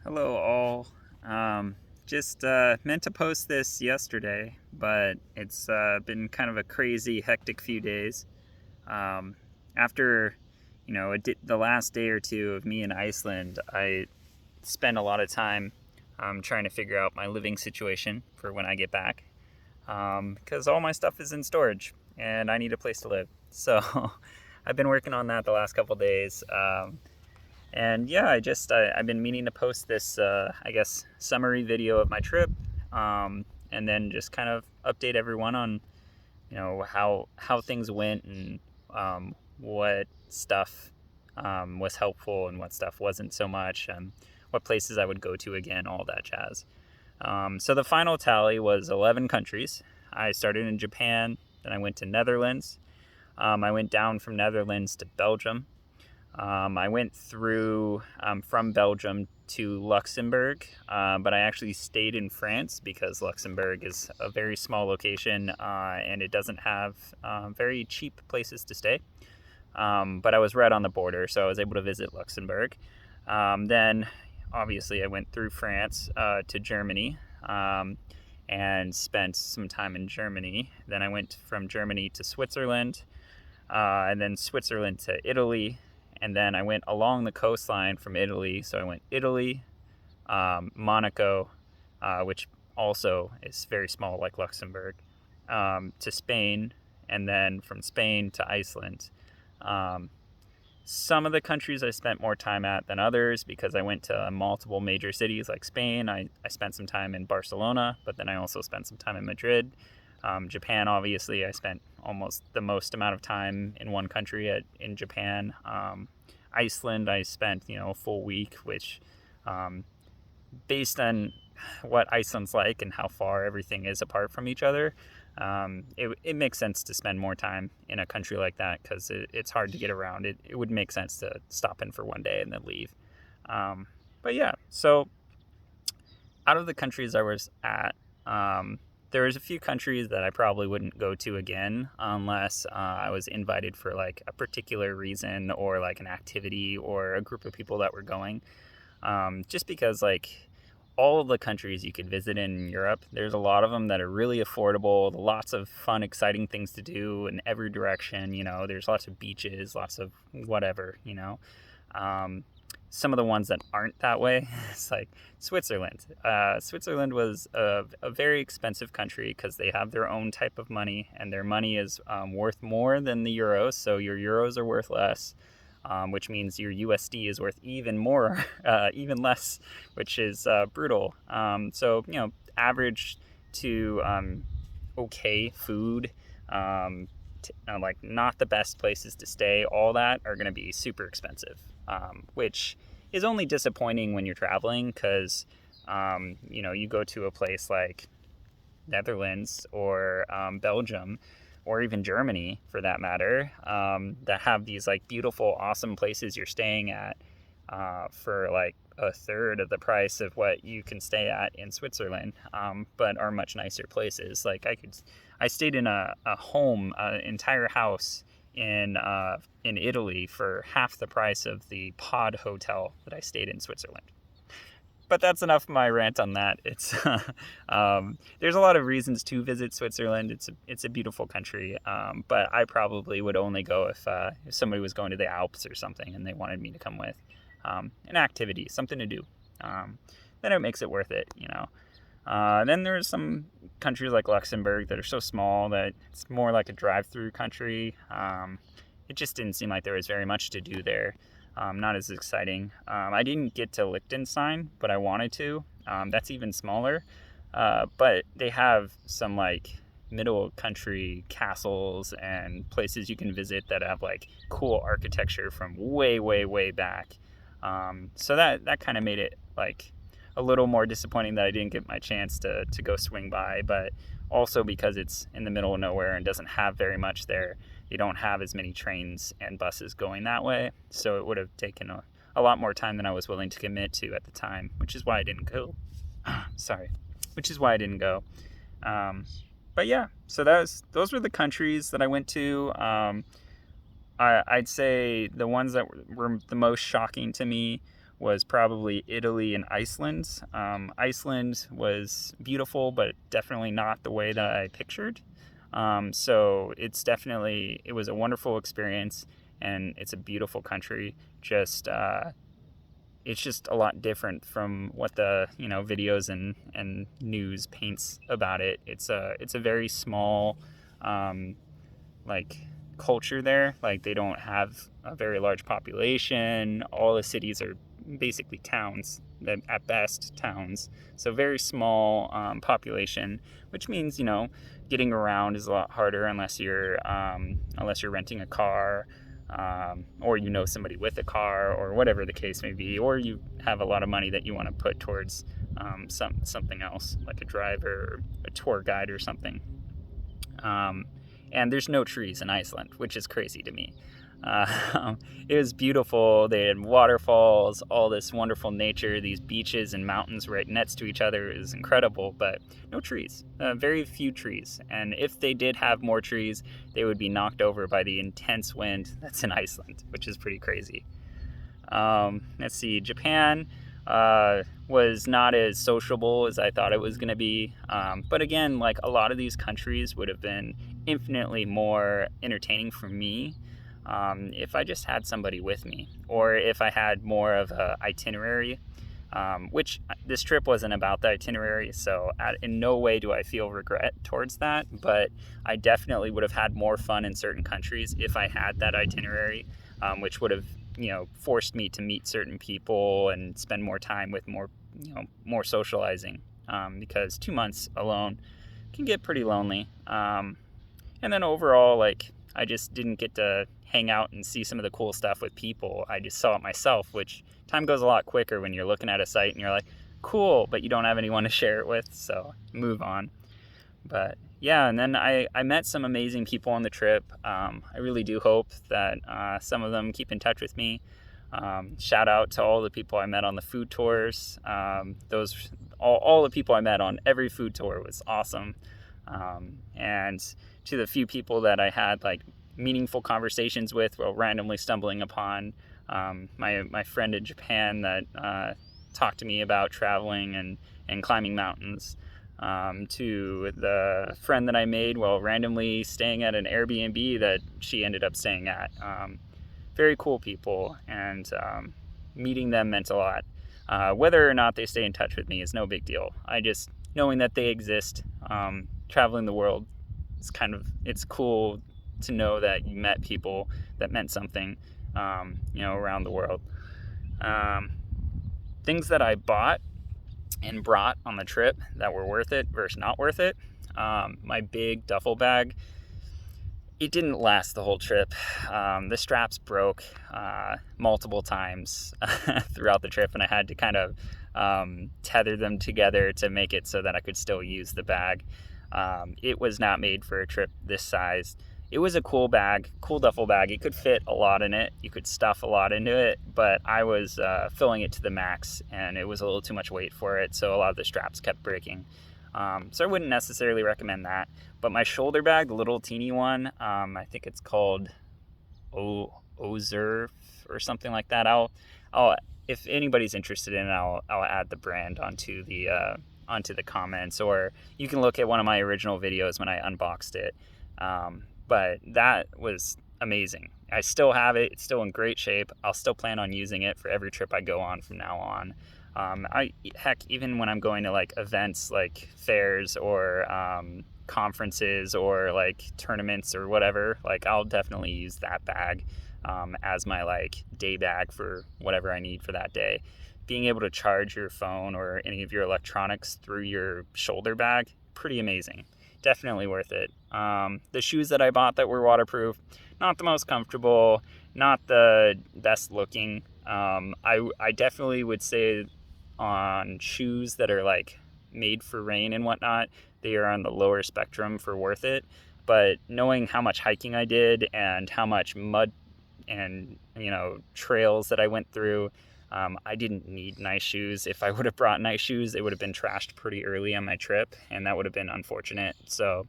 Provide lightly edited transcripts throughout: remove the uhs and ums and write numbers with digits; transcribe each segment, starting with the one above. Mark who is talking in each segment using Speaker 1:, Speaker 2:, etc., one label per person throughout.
Speaker 1: Hello, all. Just meant to post this yesterday, but it's been kind of a crazy, hectic few days. Um, After, the last day or two of me in Iceland, I spent a lot of time trying to figure out my living situation for when I get back, because all my stuff is in storage and I need a place to live. So I've been working on that the last couple days. And yeah, I've been meaning to post this, I guess, summary video of my trip, and then just kind of update everyone on, how things went and what stuff was helpful and what stuff wasn't so much, and what places I would go to again, all that jazz. So the final tally was 11 countries. I started in Japan, then I went to Netherlands. I went down from Netherlands to Belgium. I went through from Belgium to Luxembourg, but I actually stayed in France because Luxembourg is a very small location and it doesn't have very cheap places to stay. But I was right on the border, so I was able to visit Luxembourg. Then, obviously, I went through France to Germany and spent some time in Germany. Then I went from Germany to Switzerland, and then Switzerland to Italy. And then I went along the coastline from Italy. So I went Italy, Monaco, which also is very small like Luxembourg, to Spain, and then from Spain to Iceland. Some of the countries I spent more time at than others because I went to multiple major cities like Spain. I spent some time in Barcelona, but then I also spent some time in Madrid. Japan, obviously, I spent almost the most amount of time in one country in Japan. Iceland, I spent a full week, which, based on what Iceland's like and how far everything is apart from each other, it makes sense to spend more time in a country like that because it's hard to get around. It would make sense to stop in for one day and then leave. But yeah, so out of the countries I was at, there was a few countries that I probably wouldn't go to again unless I was invited for like a particular reason or like an activity or a group of people that were going. Just because like all of the countries you could visit in Europe, there's a lot of them that are really affordable, lots of fun, exciting things to do in every direction. There's lots of beaches, lots of whatever. Some of the ones that aren't that way, it's like Switzerland. Switzerland was a very expensive country because they have their own type of money, and their money is worth more than the euros. So your euros are worth less, which means your USD is worth even more, even less, which is brutal. So average to okay food, like not the best places to stay, all that are going to be super expensive, which is only disappointing when you're traveling because, you go to a place like Netherlands or Belgium or even Germany for that matter, that have these like beautiful, awesome places you're staying at for like a third of the price of what you can stay at in Switzerland, but are much nicer places. Like I stayed in a home, an entire house in Italy for half the price of the pod hotel that I stayed in Switzerland. But that's enough of my rant on that. It's there's a lot of reasons to visit Switzerland. It's a beautiful country, but I probably would only go if somebody was going to the Alps or something and they wanted me to come with. An activity, something to do. Then it makes it worth it. Then there's some countries like Luxembourg that are so small that it's more like a drive-through country. It just didn't seem like there was very much to do there. Not as exciting. I didn't get to Liechtenstein, but I wanted to. That's even smaller. But they have some like middle country castles and places you can visit that have like cool architecture from way, way, way back. So that kind of made it like a little more disappointing that I didn't get my chance to go swing by, but also because it's in the middle of nowhere and doesn't have very much there. They don't have as many trains and buses going that way, so it would have taken a lot more time than I was willing to commit to at the time, which is why I didn't go. Sorry. Which is why I didn't go. But yeah, so those were the countries that I went to. I'd say the ones that were the most shocking to me was probably Italy and Iceland. Iceland was beautiful, but definitely not the way that I pictured. So it was a wonderful experience, and it's a beautiful country. It's just a lot different from what the videos and news paints about it. It's a very small like culture there. Like they don't have a very large population. All the cities are basically towns, at best towns. So very small population, which means getting around is a lot harder unless you're renting a car. Or somebody with a car, or whatever the case may be, or you have a lot of money that you want to put towards something else, like a driver or a tour guide or something. And there's no trees in Iceland, which is crazy to me. It was beautiful. They had waterfalls, all this wonderful nature, these beaches and mountains right next to each other. It was incredible, but no trees, very few trees. And if they did have more trees, they would be knocked over by the intense wind that's in Iceland, which is pretty crazy. Let's see, Japan was not as sociable as I thought it was going to be. But again, like a lot of these countries would have been infinitely more entertaining for me if I just had somebody with me, or if I had more of an itinerary, which this trip wasn't about the itinerary, so in no way do I feel regret towards that, but I definitely would have had more fun in certain countries if I had that itinerary, which would have forced me to meet certain people and spend more time with more socializing, because 2 months alone can get pretty lonely. And then overall, like, I just didn't get to hang out and see some of the cool stuff with people. I just saw it myself, which time goes a lot quicker when you're looking at a site and you're like, cool, but you don't have anyone to share it with, so move on. But yeah, and then I met some amazing people on the trip. I really do hope that some of them keep in touch with me. Shout out to all the people I met on the food tours. All the people I met on every food tour was awesome. And to the few people that I had like meaningful conversations with while randomly stumbling upon, my friend in Japan that talked to me about traveling and climbing mountains, to the friend that I made while randomly staying at an Airbnb that she ended up staying at. Very cool people, and meeting them meant a lot. Whether or not they stay in touch with me is no big deal. Knowing that they exist, traveling the world, it's cool to know that you met people that meant something, around the world. Things that I bought and brought on the trip that were worth it versus not worth it. My big duffel bag, it didn't last the whole trip. The straps broke multiple times throughout the trip, and I had to kind of tether them together to make it so that I could still use the bag. It was not made for a trip this size. It was a cool bag, cool duffel bag. It could fit a lot in it. You could stuff a lot into it, but I was filling it to the max, and it was a little too much weight for it, so a lot of the straps kept breaking. So I wouldn't necessarily recommend that. But my shoulder bag, the little teeny one, I think it's called Ozerf or something like that. I'll if anybody's interested in it, I'll add the brand onto the comments, or you can look at one of my original videos when I unboxed it. But that was amazing. I still have it. It's still in great shape. I'll still plan on using it for every trip I go on from now on. Even when I'm going to like events like fairs or conferences or like tournaments or whatever, like I'll definitely use that bag as my like day bag for whatever I need for that day. Being able to charge your phone or any of your electronics through your shoulder bag, pretty amazing. Definitely worth it. The shoes that I bought that were waterproof, not the most comfortable, not the best looking. I definitely would say on shoes that are like made for rain and whatnot, they are on the lower spectrum for worth it. But knowing how much hiking I did and how much mud and trails that I went through, I didn't need nice shoes. If I would have brought nice shoes, they would have been trashed pretty early on my trip, and that would have been unfortunate. So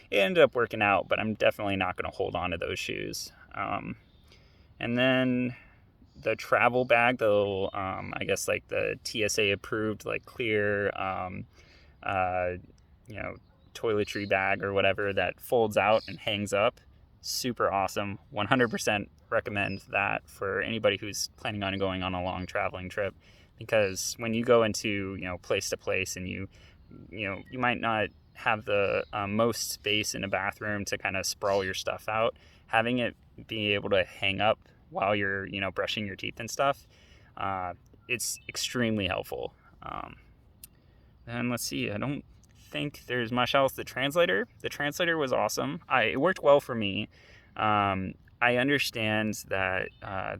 Speaker 1: it ended up working out, but I'm definitely not going to hold on to those shoes. And then the travel bag, the little, I guess like the TSA approved, like clear, uh, you know, toiletry bag or whatever that folds out and hangs up. Super awesome. 100% recommend that for anybody who's planning on going on a long traveling trip, because when you go into, place to place, and you might not have the most space in a bathroom to kind of sprawl your stuff out. Having it be able to hang up while you're, brushing your teeth and stuff, it's extremely helpful. And let's see, I don't think there's much else. The translator was awesome. It worked well for me. I understand that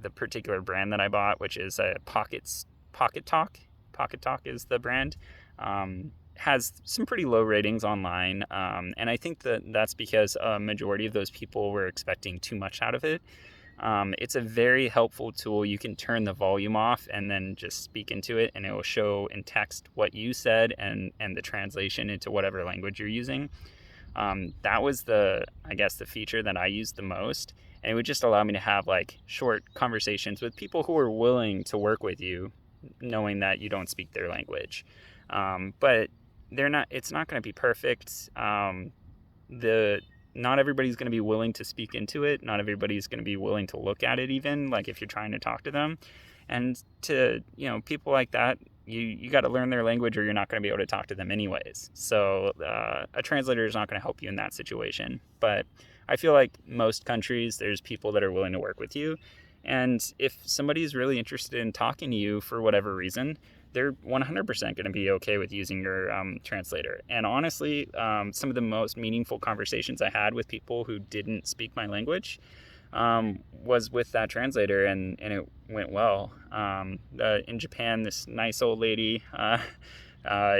Speaker 1: the particular brand that I bought, which is a Pocket Talk is the brand, has some pretty low ratings online, and I think that's because a majority of those people were expecting too much out of it. It's a very helpful tool. You can turn the volume off and then just speak into it, and it will show in text what you said and the translation into whatever language you're using. That was the feature that I used the most, and it would just allow me to have like short conversations with people who are willing to work with you, knowing that you don't speak their language. But it's not going to be perfect. Not everybody's going to be willing to speak into it. Not everybody's going to be willing to look at it, even like if you're trying to talk to them. And to, people like that, you got to learn their language, or you're not going to be able to talk to them anyways. So a translator is not going to help you in that situation. But I feel like most countries, there's people that are willing to work with you. And if somebody's really interested in talking to you for whatever reason, they're 100% going to be okay with using your translator. And honestly, some of the most meaningful conversations I had with people who didn't speak my language was with that translator, and it went well. In Japan, this nice old lady,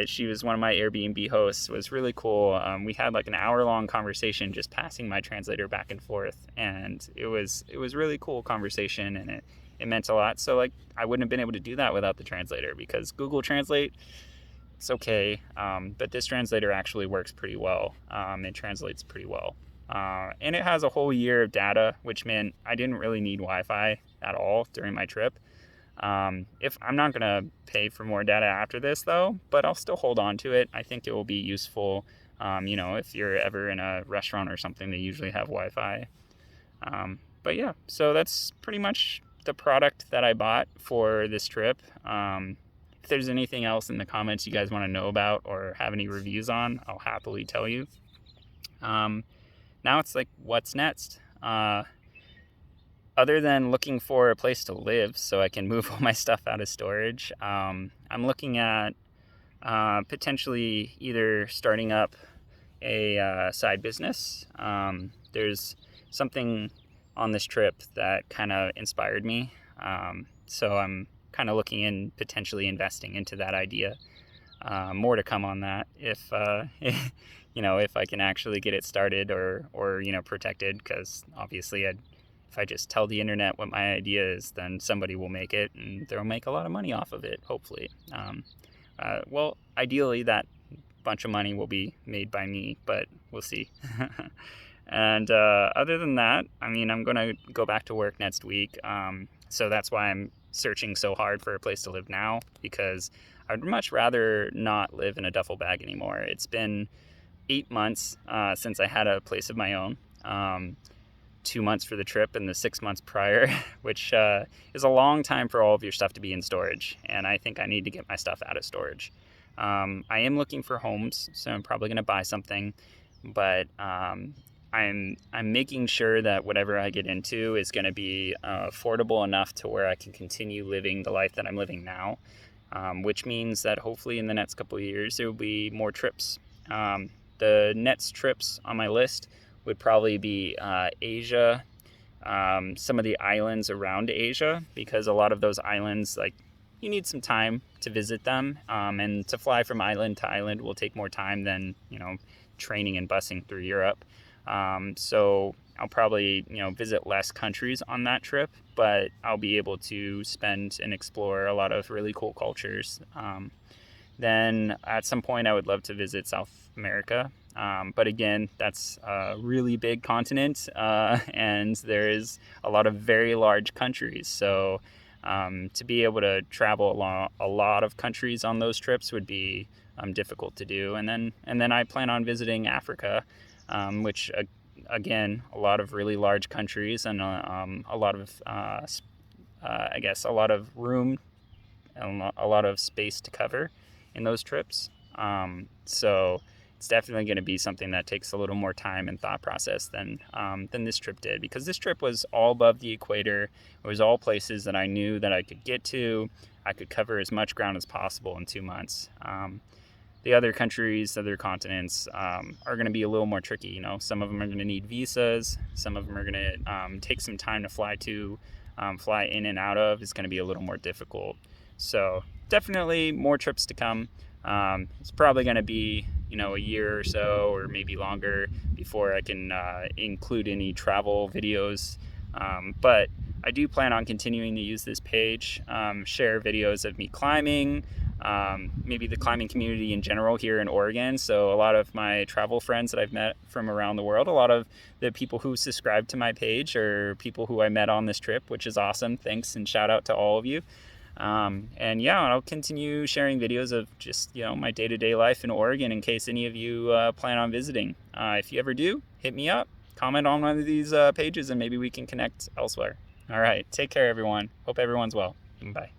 Speaker 1: she was one of my Airbnb hosts, was really cool. We had like an hour-long conversation just passing my translator back and forth, and it was really cool conversation, and it meant a lot. So like, I wouldn't have been able to do that without the translator, because Google Translate, it's okay, but this translator actually works pretty well. It translates pretty well. And it has a whole year of data, which meant I didn't really need Wi-Fi at all during my trip. If I'm not going to pay for more data after this though, but I'll still hold on to it. I think it will be useful. If you're ever in a restaurant or something, they usually have Wi-Fi. But yeah, so that's pretty much the product that I bought for this trip. If there's anything else in the comments you guys want to know about or have any reviews on, I'll happily tell you. Now it's like, what's next? Other than looking for a place to live so I can move all my stuff out of storage, I'm looking at potentially either starting up a side business. There's something on this trip that kind of inspired me. So I'm kind of looking in potentially investing into that idea. More to come on that if if I can actually get it started or protected, because obviously if I just tell the internet what my idea is, then somebody will make it and they'll make a lot of money off of it, hopefully. Well, ideally that bunch of money will be made by me, but we'll see. And other than that, I'm going to go back to work next week. So that's why I'm searching so hard for a place to live now, because I'd much rather not live in a duffel bag anymore. It's been 8 months since I had a place of my own. 2 months for the trip and the 6 months prior, which is a long time for all of your stuff to be in storage. And I think I need to get my stuff out of storage. I am looking for homes, so I'm probably going to buy something, but I'm making sure that whatever I get into is going to be affordable enough to where I can continue living the life that I'm living now, which means that hopefully in the next couple of years there will be more trips. The next trips on my list would probably be Asia, some of the islands around Asia, because a lot of those islands, like, you need some time to visit them, and to fly from island to island will take more time than training and busing through Europe. So I'll probably visit less countries on that trip, but I'll be able to spend and explore a lot of really cool cultures. Then at some point I would love to visit South America. But again, that's a really big continent, and there is a lot of very large countries. So To be able to travel along a lot of countries on those trips would be difficult to do. And then I plan on visiting Africa, which again, a lot of really large countries and a lot of I guess a lot of room and a lot of space to cover in those trips. So it's definitely going to be something that takes a little more time and thought process than this trip did, because this trip was all above the equator. It was all places that I knew that I could get to. I could cover as much ground as possible in 2 months. The other countries, other continents are going to be a little more tricky. You know, some of them are going to need visas. Some of them are going to take some time to fly in and out of. Is going to be a little more difficult. So definitely more trips to come. It's probably going to be, a year or so, or maybe longer, before I can include any travel videos. But I do plan on continuing to use this page, share videos of me climbing, maybe the climbing community in general here in Oregon. So a lot of my travel friends that I've met from around the world, a lot of the people who subscribe to my page are people who I met on this trip, which is awesome. Thanks, and shout out to all of you. And yeah, I'll continue sharing videos of just, my day-to-day life in Oregon in case any of you plan on visiting. If you ever do, hit me up, comment on one of these pages, and maybe we can connect elsewhere. All right, take care, everyone. Hope everyone's well. Bye.